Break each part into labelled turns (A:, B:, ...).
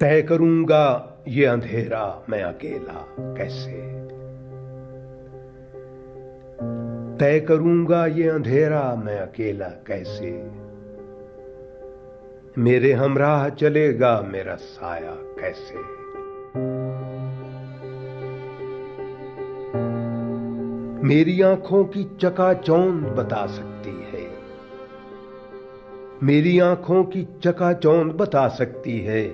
A: तय करूंगा ये अंधेरा मैं अकेला कैसे। तय करूंगा ये अंधेरा मैं अकेला कैसे। मेरे हमराह चलेगा मेरा साया कैसे। मेरी आंखों की चकाचौंध बता सकती है। मेरी आंखों की चकाचौंध बता सकती है।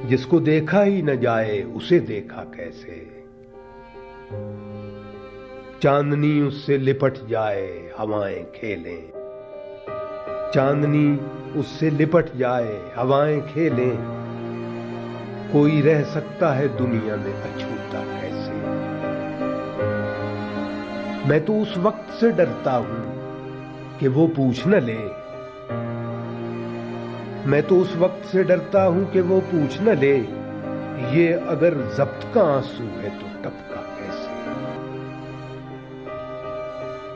A: जिसको देखा ही न जाए उसे देखा कैसे। चांदनी उससे लिपट जाए हवाएं खेलें। चांदनी उससे लिपट जाए हवाएं खेलें। कोई रह सकता है दुनिया में अछूता कैसे। मैं तो उस वक्त से डरता हूं कि वो पूछ न ले। मैं तो उस वक्त से डरता हूं कि वो पूछ न ले। ये अगर ज़ब्त का आंसू है तो टपका कैसे।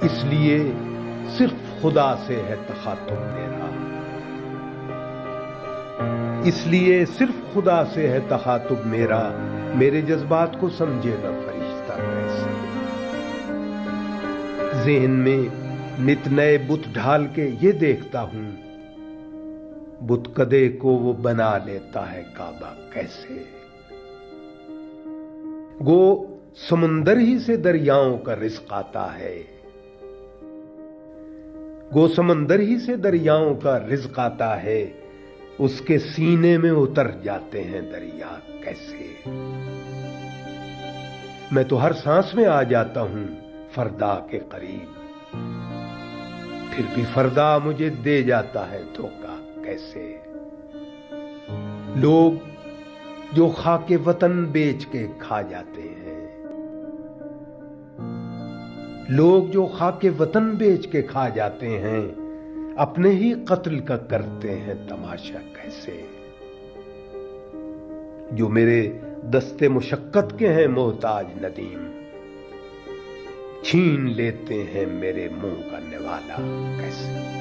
A: इसलिए सिर्फ खुदा से है तखातुब मेरा। इसलिए सिर्फ खुदा से है तखातुब मेरा। मेरे जज्बात को समझेगा फरिश्ता कैसे। ज़हन में नित नए बुत ढाल के ये देखता हूं बुतकदे को वो बना लेता है काबा कैसे। गो समुंदर ही से दरियाओं का रिज़्क़ आता है। गो समंदर ही से दरियाओं का रिज़्क़ आता है। उसके सीने में उतर जाते हैं दरिया कैसे। मैं तो हर सांस में आ जाता हूं फरदा के करीब। फिर भी फरदा मुझे दे जाता है धोखा कैसे। लोग जो खाके वतन बेच के खा जाते हैं। लोग जो खाके वतन बेच के खा जाते हैं। अपने ही कत्ल का करते हैं तमाशा कैसे। जो मेरे दस्ते मुशक्कत के हैं मोहताज नदीम। छीन लेते हैं मेरे मुंह का निवाला कैसे।